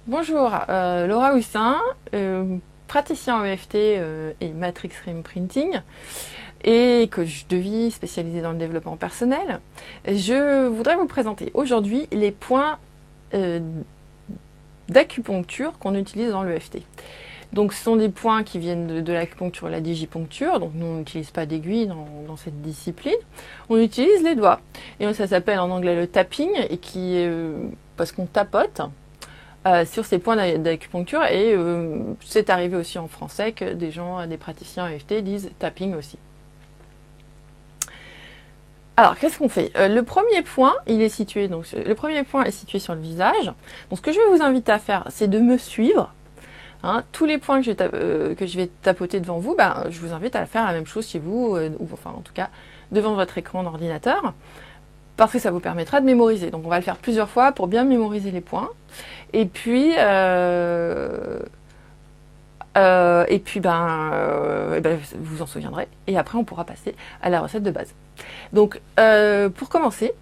Bonjour, Laura Houssin, praticien en EFT et Matrix Rim Printing et coach de vie spécialisé dans le développement personnel. Je voudrais vous présenter aujourd'hui les points d'acupuncture qu'on utilise dans l'EFT. Donc ce sont des points qui viennent de l'acupuncture et la digipuncture, donc nous on n'utilise pas d'aiguille dans cette discipline, on utilise les doigts. Et ça s'appelle en anglais le tapping, et qui est parce qu'on tapote sur ces points d'acupuncture, et c'est arrivé aussi en français que des praticiens EFT disent tapping aussi. Alors, qu'est-ce qu'on fait? Le premier point, le premier point est situé sur le visage. Donc, ce que je vais vous inviter à faire, c'est de me suivre. Tous les points que je vais tapoter devant vous, je vous invite à faire la même chose chez vous, ou enfin, en tout cas, devant votre écran d'ordinateur, parce que ça vous permettra de mémoriser. Donc, on va le faire plusieurs fois pour bien mémoriser les points. Et puis, vous en souviendrez. Et après, on pourra passer à la recette de base. Donc, pour commencer,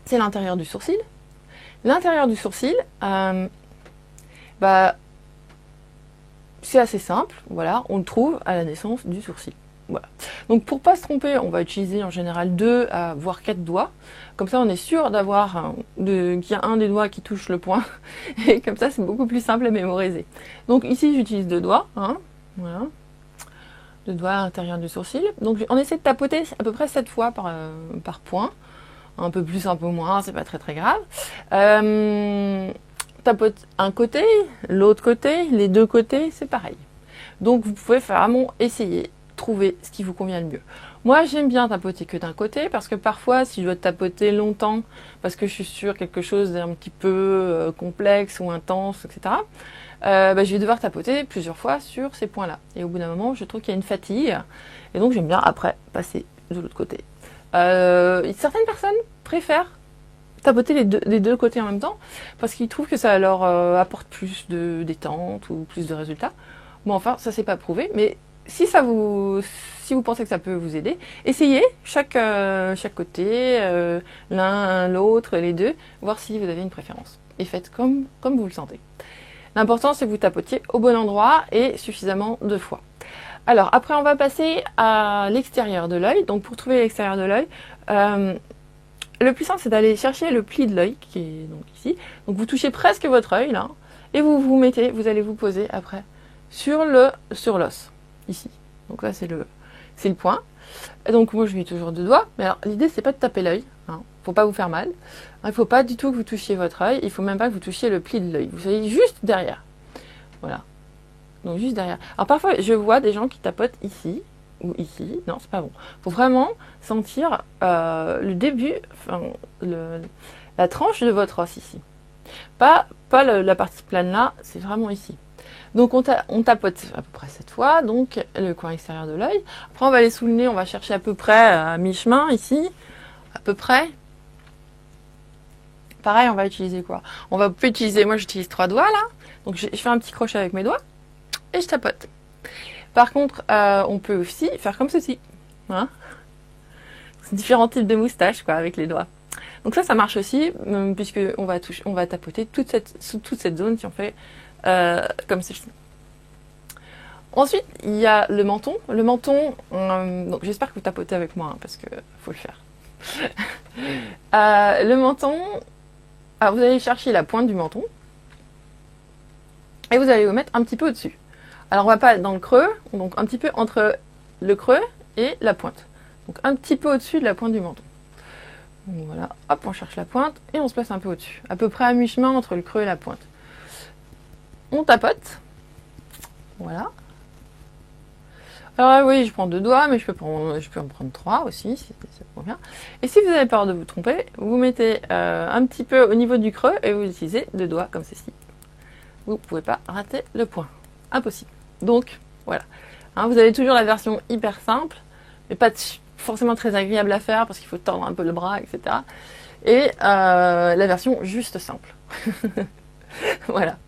c'est l'intérieur du sourcil. L'intérieur du sourcil, c'est assez simple. Voilà, on le trouve à la naissance du sourcil. Voilà. Donc, pour pas se tromper, on va utiliser en général 2 à voire 4 doigts. Comme ça, on est sûr qu'il y a un des doigts qui touche le point. Et comme ça, c'est beaucoup plus simple à mémoriser. Donc ici, j'utilise 2 doigts. Voilà. 2 doigts à l'intérieur du sourcil. Donc on essaie de tapoter à peu près 7 fois par point. Un peu plus, un peu moins, c'est pas très très grave. Tapote un côté, l'autre côté, les deux côtés, c'est pareil. Donc vous pouvez vraiment essayer, trouver ce qui vous convient le mieux. Moi, j'aime bien tapoter que d'un côté, parce que parfois, si je dois tapoter longtemps, parce que je suis sur quelque chose d'un petit peu complexe ou intense, etc., je vais devoir tapoter plusieurs fois sur ces points-là. Et au bout d'un moment, je trouve qu'il y a une fatigue, et donc j'aime bien après passer de l'autre côté. Certaines personnes préfèrent tapoter les deux côtés en même temps, parce qu'ils trouvent que ça leur apporte plus de détente ou plus de résultats. Bon, enfin, ça c'est pas prouvé, mais si vous pensez que ça peut vous aider, essayez chaque côté, l'un, l'autre, les deux, voir si vous avez une préférence. Et faites comme vous le sentez. L'important, c'est que vous tapotiez au bon endroit et suffisamment de fois. Alors, après, on va passer à l'extérieur de l'œil. Donc, pour trouver l'extérieur de l'œil, le plus simple, c'est d'aller chercher le pli de l'œil, qui est donc ici. Donc, vous touchez presque votre œil, là, et vous allez vous poser après sur l'os, ici. Donc là, c'est le point. Et donc, moi, je mets toujours 2 doigts. Mais alors, l'idée, c'est pas de taper l'œil. Faut pas vous faire mal. Il faut pas du tout que vous touchiez votre œil. Il faut même pas que vous touchiez le pli de l'œil. Vous soyez juste derrière. Voilà. Donc, juste derrière. Alors, parfois, je vois des gens qui tapotent ici ou ici. Non, c'est pas bon. Faut vraiment sentir le début, la tranche de votre os ici. Pas la partie plane là, c'est vraiment ici. Donc on tapote à peu près 7 fois, donc le coin extérieur de l'œil. Après on va aller sous le nez, on va chercher à peu près à mi-chemin ici, à peu près. Pareil, on va utiliser quoi? Moi j'utilise 3 doigts là, donc je fais un petit crochet avec mes doigts et je tapote. Par contre, on peut aussi faire comme ceci. C'est différents types de moustaches quoi avec les doigts. Donc ça marche aussi, puisque on va tapoter toute cette zone si on fait comme ceci. Ensuite, il y a le menton. Le menton, donc j'espère que vous tapotez avec moi, parce que faut le faire. Le menton, alors vous allez chercher la pointe du menton et vous allez vous mettre un petit peu au-dessus. Alors on va pas dans le creux, donc un petit peu entre le creux et la pointe. Donc un petit peu au-dessus de la pointe du menton. Donc voilà, hop, on cherche la pointe et on se place un peu au-dessus, à peu près à mi-chemin entre le creux et la pointe. On tapote. Voilà. Alors oui, je prends 2 doigts, mais je peux en prendre 3 aussi, si ça convient. Et si vous avez peur de vous tromper, vous mettez un petit peu au niveau du creux et vous utilisez 2 doigts comme ceci. Vous ne pouvez pas rater le point. Impossible. Donc, voilà. Vous avez toujours la version hyper simple, mais pas forcément très agréable à faire parce qu'il faut tordre un peu le bras, etc. Et la version juste simple. Voilà.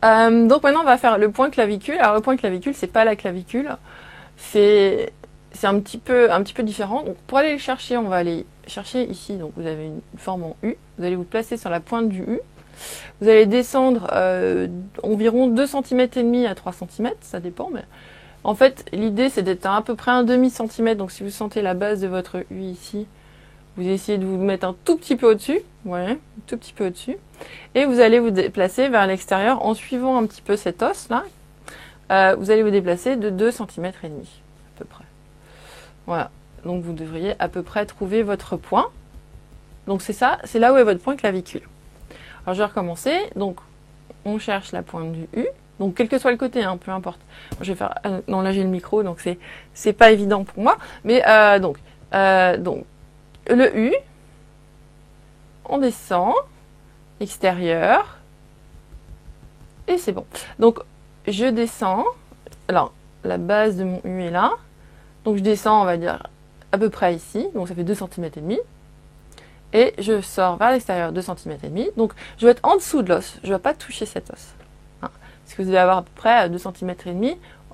Donc maintenant on va faire le point clavicule. Alors le point clavicule, c'est pas la clavicule, c'est un petit peu différent. Donc pour aller le chercher, on va aller chercher ici. Donc vous avez une forme en U. Vous allez vous placer sur la pointe du U Vous allez descendre environ 2,5 cm à 3 cm, ça dépend. Mais en fait, l'idée, c'est d'être à peu près un demi-centimètre. Donc, si vous sentez la base de votre U ici, vous essayez de vous mettre un tout petit peu au-dessus. Ouais, un tout petit peu au-dessus. Et vous allez vous déplacer vers l'extérieur en suivant un petit peu cet os-là. Vous allez vous déplacer de 2,5 cm à peu près. Voilà. Donc, vous devriez à peu près trouver votre point. Donc, c'est ça, c'est là où est votre point clavicule. Alors, je vais recommencer. Donc, on cherche la pointe du U. Donc, quel que soit le côté, hein, peu importe. Je vais faire... non, là, j'ai le micro, donc c'est pas évident pour moi. Mais, donc, le U, on descend, extérieur, et c'est bon. Donc, je descends. Alors, la base de mon U est là. Donc, je descends, on va dire, à peu près ici. Donc, ça fait 2,5 cm. Et je sors vers l'extérieur 2,5 cm. Donc, je vais être en dessous de l'os. Je ne vais pas toucher cet os. Hein. Parce que vous devez avoir à peu près 2,5 cm.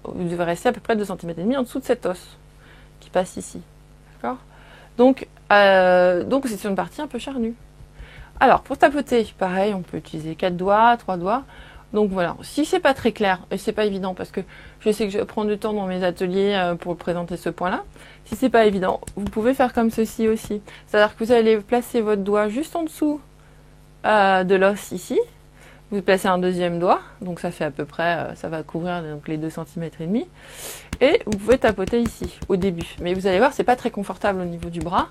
Vous devez rester à peu près 2,5 cm en dessous de cet os qui passe ici. D'accord ? Donc, c'est sur une partie un peu charnue. Alors, pour tapoter, pareil, on peut utiliser 4 doigts, 3 doigts. Donc voilà, si c'est pas très clair, et c'est pas évident parce que je sais que je vais prendre du temps dans mes ateliers pour présenter ce point-là, si c'est pas évident, vous pouvez faire comme ceci aussi. C'est-à-dire que vous allez placer votre doigt juste en dessous de l'os ici. Vous placez un deuxième doigt, donc ça fait à peu près, ça va couvrir donc les 2,5 cm. Et vous pouvez tapoter ici, au début. Mais vous allez voir, c'est pas très confortable au niveau du bras.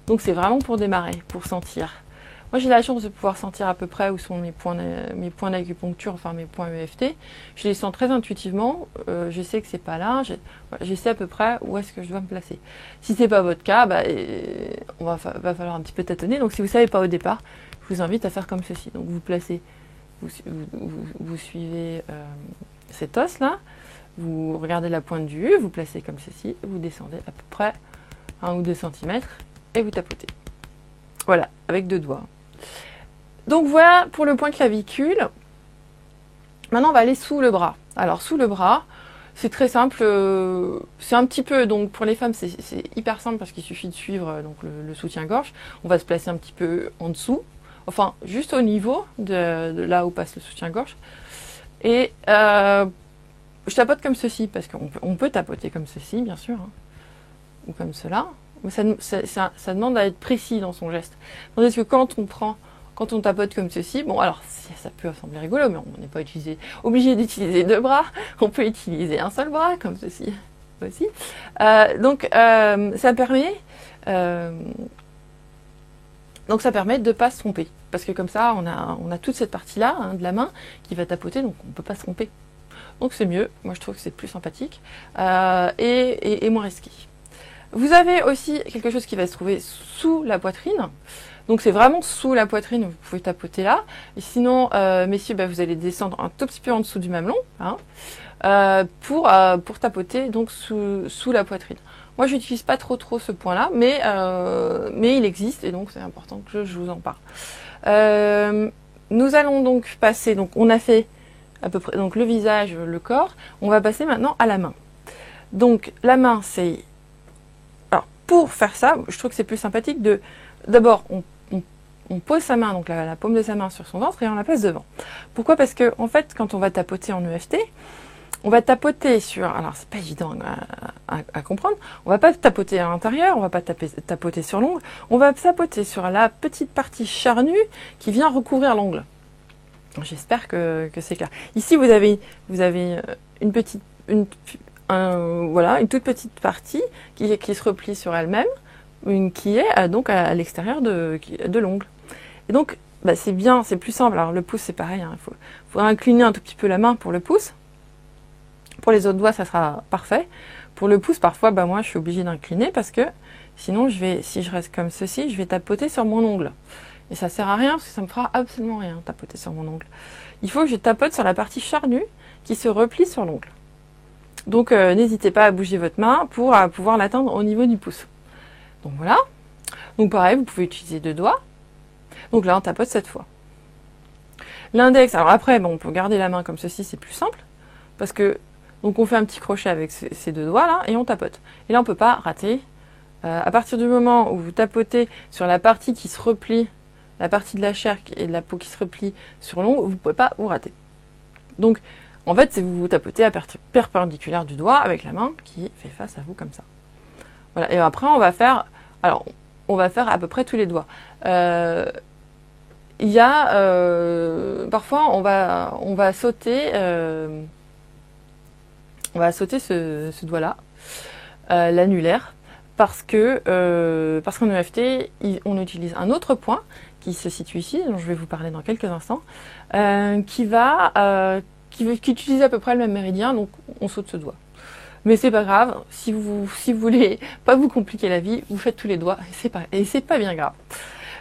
Donc c'est vraiment pour démarrer, pour sentir. Moi, j'ai la chance de pouvoir sentir à peu près où sont mes points d'acupuncture, enfin mes points EFT. Je les sens très intuitivement. Je sais que c'est pas là. Je sais à peu près où est-ce que je dois me placer. Si c'est pas votre cas, bah, va falloir un petit peu tâtonner. Donc, si vous savez pas au départ, je vous invite à faire comme ceci. Donc, vous placez, vous suivez cet os là. Vous regardez la pointe du U, vous placez comme ceci. Vous descendez à peu près 1 ou 2 cm et vous tapotez. Voilà, avec 2 doigts. Donc voilà pour le point clavicule. Maintenant, on va aller sous le bras. Alors, sous le bras, c'est très simple. C'est un petit peu, donc pour les femmes, c'est hyper simple parce qu'il suffit de suivre donc, le soutien-gorge. On va se placer un petit peu en dessous, enfin, juste au niveau de là où passe le soutien-gorge. Et je tapote comme ceci, parce qu'on peut tapoter comme ceci, bien sûr, hein, ou comme cela. Mais ça demande à être précis dans son geste. Tandis que quand on tapote comme ceci, bon alors ça peut sembler rigolo, mais on n'est pas obligé d'utiliser 2 bras, on peut utiliser un seul bras comme ceci aussi. Ça permet de ne pas se tromper, parce que comme ça on a toute cette partie-là hein, de la main qui va tapoter, donc on ne peut pas se tromper. Donc c'est mieux, moi je trouve que c'est plus sympathique et moins risqué. Vous avez aussi quelque chose qui va se trouver sous la poitrine. Donc c'est vraiment sous la poitrine, vous pouvez tapoter là. Et sinon, messieurs, vous allez descendre un tout petit peu en dessous du mamelon hein, pour tapoter donc sous la poitrine. Moi, je n'utilise pas trop ce point-là, mais il existe et donc c'est important que je vous en parle. Nous allons donc passer, donc on a fait à peu près donc le visage, le corps. On va passer maintenant à la main. Donc la main, c'est... Alors pour faire ça, je trouve que c'est plus sympathique de... D'abord, on pose sa main, donc la paume de sa main sur son ventre et on la place devant. Pourquoi? Parce que en fait, quand on va tapoter en EFT, on va tapoter sur... Alors, c'est pas évident à comprendre. On va pas tapoter à l'intérieur, on va pas tapoter sur l'ongle. On va tapoter sur la petite partie charnue qui vient recouvrir l'ongle. J'espère que c'est clair. Ici, vous avez une toute petite partie qui se replie sur elle-même, qui est donc à l'extérieur de l'ongle. Et donc, c'est bien, c'est plus simple. Alors, le pouce, c'est pareil. Hein, il faut incliner un tout petit peu la main pour le pouce. Pour les autres doigts, ça sera parfait. Pour le pouce, parfois, moi, je suis obligée d'incliner parce que sinon, si je reste comme ceci, je vais tapoter sur mon ongle. Et ça sert à rien parce que ça me fera absolument rien tapoter sur mon ongle. Il faut que je tapote sur la partie charnue qui se replie sur l'ongle. Donc, n'hésitez pas à bouger votre main pour pouvoir l'atteindre au niveau du pouce. Donc voilà. Donc pareil, vous pouvez utiliser 2 doigts. Donc là, on tapote cette fois. L'index, alors après, on peut garder la main comme ceci, c'est plus simple. Parce que, donc on fait un petit crochet avec ces 2 doigts là et on tapote. Et là, on ne peut pas rater. À partir du moment où vous tapotez sur la partie qui se replie la partie de la chair et de la peau qui se replie sur l'ongle, vous ne pouvez pas vous rater. Donc, en fait, c'est vous tapotez à perpendiculaire du doigt avec la main qui fait face à vous comme ça. Voilà. Et après, on va faire à peu près tous les doigts. Il y a parfois on va sauter ce doigt-là, l'annulaire, parce qu'en EFT on utilise un autre point qui se situe ici, dont je vais vous parler dans quelques instants, qui utilise à peu près le même méridien, donc on saute ce doigt. Mais c'est pas grave, si vous voulez pas vous compliquer la vie, vous faites tous les doigts et c'est pas bien grave.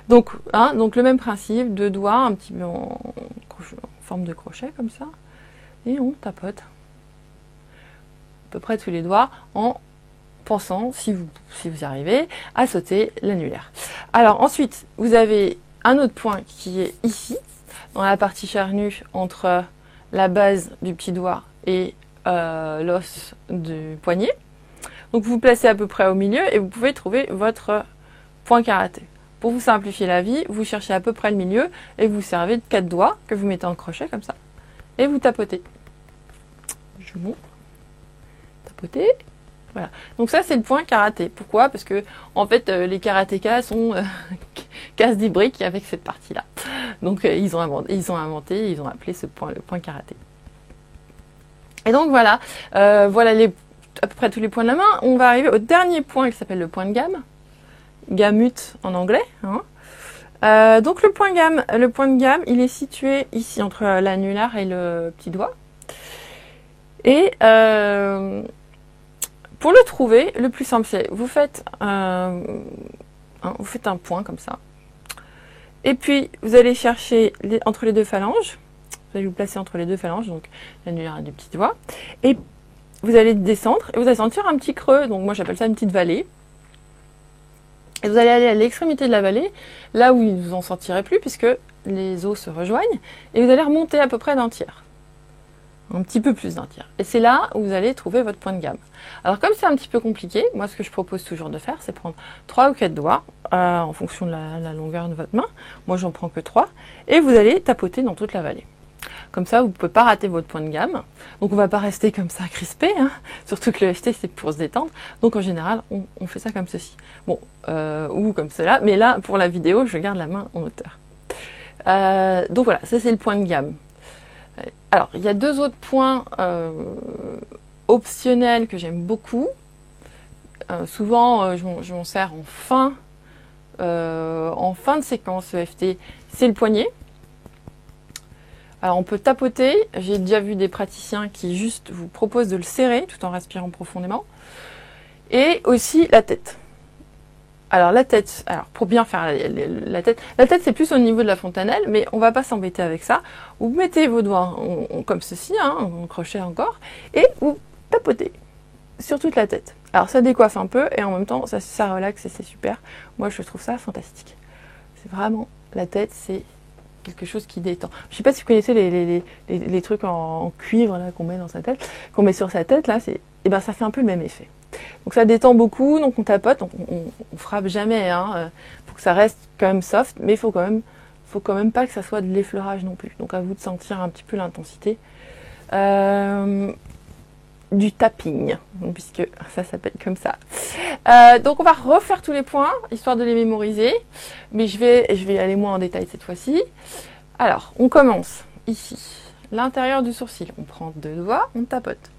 Donc le même principe, 2 doigts un petit peu en forme de crochet comme ça, et on tapote à peu près tous les doigts en pensant, si vous y arrivez, à sauter l'annulaire. Alors ensuite, vous avez un autre point qui est ici, dans la partie charnue entre la base du petit doigt et l'os du poignet. Donc vous vous placez à peu près au milieu et vous pouvez trouver votre point karaté. Pour vous simplifier la vie, vous cherchez à peu près le milieu et vous servez de 4 doigts que vous mettez en crochet comme ça. Et vous tapotez. Je vous montre. Tapotez. Voilà. Donc ça, c'est le point karaté. Pourquoi? Parce que en fait, les karatékas cassent des briques avec cette partie-là. Donc ils ont appelé ce point le point karaté. Et donc voilà, voilà à peu près tous les points de la main. On va arriver au dernier point qui s'appelle le point de gamme. Gamut en anglais. Hein. Donc le point de gamme, il est situé ici entre l'annulaire et le petit doigt. Et pour le trouver, le plus simple, c'est vous faites un point comme ça. Et puis vous allez chercher entre les deux phalanges. Vous allez vous placer entre les deux phalanges, donc l'annulaire et du petit doigt. Et vous allez descendre et vous allez sentir un petit creux. Donc moi j'appelle ça une petite vallée. Et vous allez aller à l'extrémité de la vallée, là où vous en sentirez plus, puisque les os se rejoignent, et vous allez remonter à peu près d'un tiers. Un petit peu plus d'un tiers. Et c'est là où vous allez trouver votre point de gamme. Alors comme c'est un petit peu compliqué, moi ce que je propose toujours de faire, c'est prendre 3 ou 4 doigts, en fonction de la longueur de votre main. Moi j'en prends que 3, et vous allez tapoter dans toute la vallée. Comme ça, vous ne pouvez pas rater votre point de gamme. Donc on ne va pas rester comme ça crispé, hein. Surtout que le FT c'est pour se détendre. Donc en général, on fait ça comme ceci. Bon, ou comme cela, mais là, pour la vidéo, je garde la main en hauteur. Donc voilà, ça c'est le point de gamme. Alors, il y a 2 autres points optionnels que j'aime beaucoup. Souvent, je m'en sers en fin de séquence EFT, c'est le poignet. Alors on peut tapoter, j'ai déjà vu des praticiens qui juste vous proposent de le serrer tout en respirant profondément. Et aussi la tête. Alors la tête, pour bien faire la tête c'est plus au niveau de la fontanelle, mais on va pas s'embêter avec ça. Vous mettez vos doigts comme ceci, en crochet encore, et vous tapotez sur toute la tête. Alors ça décoiffe un peu et en même temps ça relaxe et c'est super. Moi je trouve ça fantastique. C'est vraiment, la tête c'est quelque chose qui détend. Je ne sais pas si vous connaissez les trucs en cuivre là qu'on met dans sa tête, qu'on met sur sa tête là, ça fait un peu le même effet. Donc ça détend beaucoup, donc on tapote, on frappe jamais, hein, pour que ça reste quand même soft, mais faut quand même pas que ça soit de l'effleurage non plus. Donc à vous de sentir un petit peu l'intensité du tapping, puisque ça s'appelle comme ça. Donc on va refaire tous les points, histoire de les mémoriser, mais je vais aller moins en détail cette fois-ci. Alors, on commence ici, l'intérieur du sourcil. On prend 2 doigts, on tapote.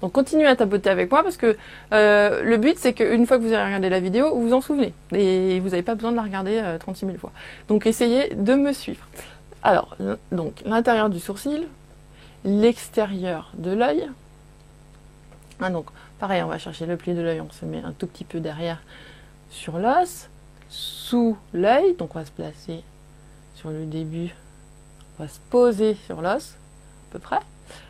Donc continuez à tapoter avec moi, parce que le but c'est qu'une fois que vous avez regardé la vidéo, vous vous en souvenez, et vous n'avez pas besoin de la regarder 36 000 fois. Donc essayez de me suivre. Alors, donc l'intérieur du sourcil, l'extérieur de l'œil. Donc pareil, on va chercher le pli de l'œil, on se met un tout petit peu derrière sur l'os, sous l'œil, donc on va se placer sur le début, on va se poser sur l'os, à peu près,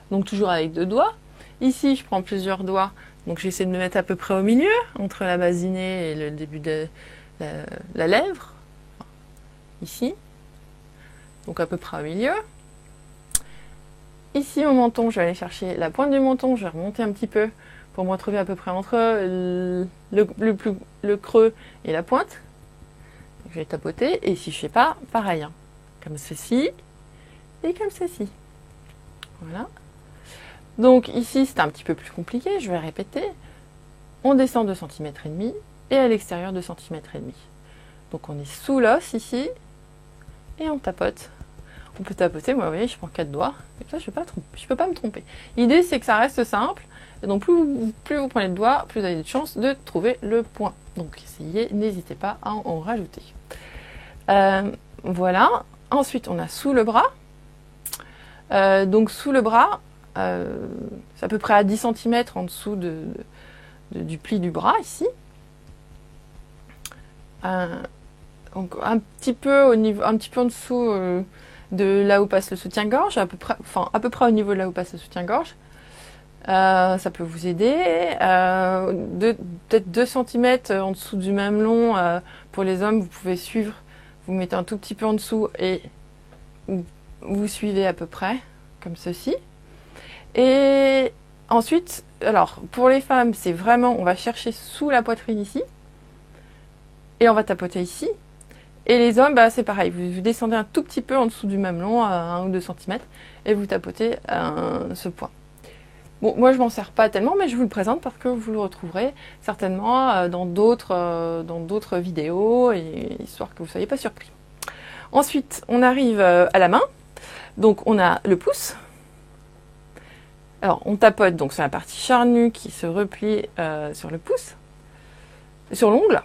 donc toujours avec 2 doigts. Ici, je prends plusieurs doigts, donc j'essaie de me mettre à peu près au milieu, entre la base du nez et le début de la lèvre, ici, donc à peu près au milieu. Ici, au menton, je vais aller chercher la pointe du menton, je vais remonter un petit peu pour me retrouver à peu près entre le creux et la pointe. je vais tapoter, et si je fais pas, pareil, hein, comme ceci, et comme ceci. Voilà. Donc ici, c'est un petit peu plus compliqué, je vais répéter. On descend 2 cm et demi, et à l'extérieur 2 cm et demi. Donc on est sous l'os ici, et on tapote. On peut tapoter, moi vous voyez, je prends 4 doigts, et ça je ne peux pas me tromper. L'idée c'est que ça reste simple, et donc plus vous prenez le doigt, plus vous avez de chances de trouver le point. Donc essayez, n'hésitez pas à en rajouter. Voilà, ensuite on a sous le bras. Donc sous le bras, c'est à peu près à 10 cm en dessous du pli du bras ici. Donc un petit peu en dessous de là où passe le soutien-gorge, à peu près au niveau de là où passe le soutien-gorge. Ça peut vous aider. Peut-être 2 cm en dessous du mamelon. Pour les hommes, vous pouvez suivre. Vous mettez un tout petit peu en dessous et vous suivez à peu près, comme ceci. Et ensuite, alors pour les femmes, c'est vraiment, on va chercher sous la poitrine ici. Et on va tapoter ici. Et les hommes, bah, c'est pareil, vous descendez un tout petit peu en dessous du mamelon, à 1 ou 2 cm, et vous tapotez ce point. Bon, moi je m'en sers pas tellement, mais je vous le présente parce que vous le retrouverez certainement dans d'autres vidéos, et histoire que vous ne soyez pas surpris. Ensuite, on arrive à la main. Donc on a le pouce. Alors on tapote donc sur la partie charnue qui se replie sur le pouce, sur l'ongle.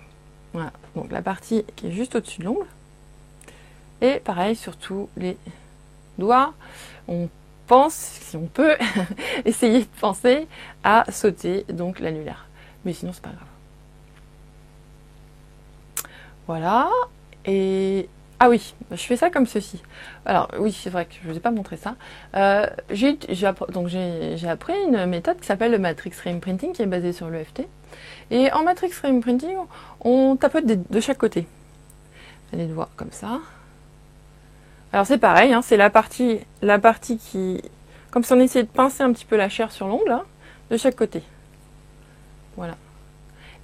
Voilà, donc la partie qui est juste au-dessus de l'ongle. Et pareil sur tous les doigts. On pense, si on peut, essayer de penser à sauter donc l'annulaire. Mais sinon c'est pas grave. Voilà. Et ah oui, je fais ça comme ceci. Alors oui, c'est vrai que je ne vous ai pas montré ça. J'ai appris une méthode qui s'appelle le Matrix Rim Printing, qui est basée sur l'EFT. Et en Matrix Rim Printing, on tapote de chaque côté. Les doigts comme ça. Alors c'est pareil, hein, c'est la partie qui... Comme si on essayait de pincer un petit peu la chair sur l'ongle, hein, de chaque côté. Voilà.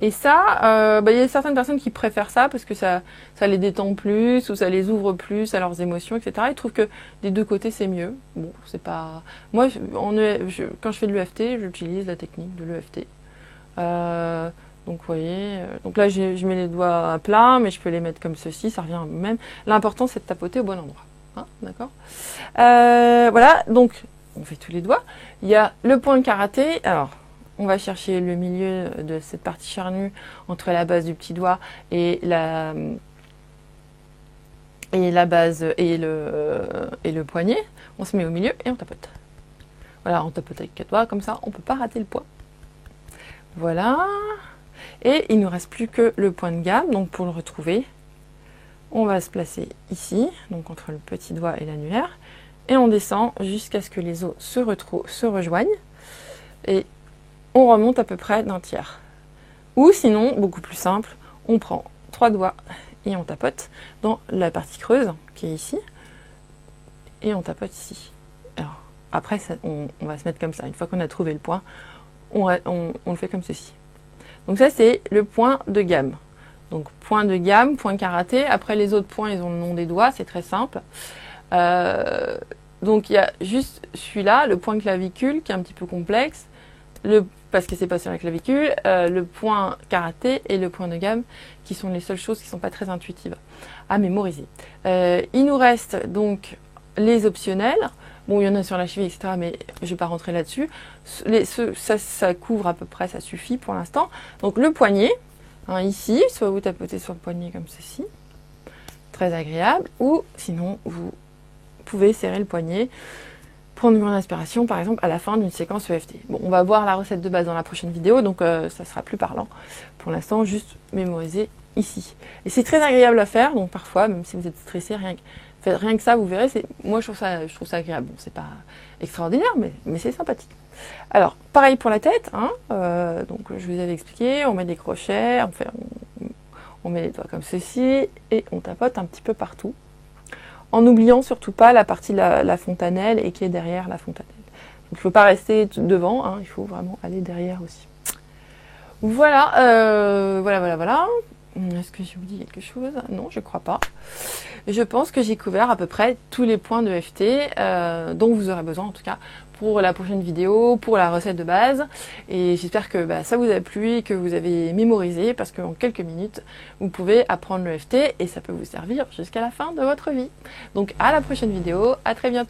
Et ça, y a certaines personnes qui préfèrent ça parce que ça les détend plus ou ça les ouvre plus à leurs émotions, etc. Ils trouvent que des deux côtés c'est mieux. Bon, c'est pas... Moi, quand je fais de l'EFT, j'utilise la technique de l'EFT. Donc vous voyez, donc là je mets les doigts à plat, mais je peux les mettre comme ceci, ça revient même. L'important c'est de tapoter au bon endroit. Hein, d'accord. Voilà, donc on fait tous les doigts. Il y a le point de karaté. Alors, on va chercher le milieu de cette partie charnue entre la base du petit doigt et la base et le poignet. On se met au milieu et on tapote. Voilà, on tapote avec 4 doigts, comme ça on peut pas rater le point. Voilà. Et il ne nous reste plus que le point de gamme. Donc pour le retrouver, on va se placer ici, donc entre le petit doigt et l'annulaire, et on descend jusqu'à ce que les os se rejoignent, et on remonte à peu près d'un tiers. Ou sinon, beaucoup plus simple, on prend 3 doigts et on tapote dans la partie creuse qui est ici, et on tapote ici. Alors après, on va se mettre comme ça. Une fois qu'on a trouvé le point, on le fait comme ceci. Donc ça, c'est le point de gamme. Donc point de gamme, point karaté. Après, les autres points, ils ont le nom des doigts, c'est très simple. Donc il y a juste celui-là, le point clavicule, qui est un petit peu complexe, parce que c'est pas sur la clavicule, le point karaté et le point de gamme, qui sont les seules choses qui ne sont pas très intuitives à mémoriser. Il nous reste donc les optionnels. Bon, il y en a sur la cheville, etc., mais je ne vais pas rentrer là-dessus. Ça couvre à peu près, ça suffit pour l'instant. Donc le poignet, hein, ici, soit vous tapotez sur le poignet comme ceci, très agréable, ou sinon vous pouvez serrer le poignet, prendre une grande inspiration, par exemple, à la fin d'une séquence EFT. Bon, on va voir la recette de base dans la prochaine vidéo, donc ça sera plus parlant. Pour l'instant, juste mémoriser ici. Et c'est très agréable à faire, donc parfois, même si vous êtes stressé, rien que ça, vous verrez, moi je trouve ça agréable. Bon, c'est pas extraordinaire, mais c'est sympathique. Alors, pareil pour la tête, hein, donc je vous avais expliqué, on met des crochets, on met les doigts comme ceci, et on tapote un petit peu partout. En n'oubliant surtout pas la partie de la fontanelle et qui est derrière la fontanelle. Donc, il ne faut pas rester devant, hein, il faut vraiment aller derrière aussi. Voilà, voilà. Est-ce que j'ai oublié quelque chose? Non, je crois pas. Je pense que j'ai couvert à peu près tous les points de FT dont vous aurez besoin en tout cas pour la prochaine vidéo, pour la recette de base. Et j'espère que ça vous a plu et que vous avez mémorisé parce qu'en quelques minutes, vous pouvez apprendre le FT et ça peut vous servir jusqu'à la fin de votre vie. Donc à la prochaine vidéo, à très bientôt.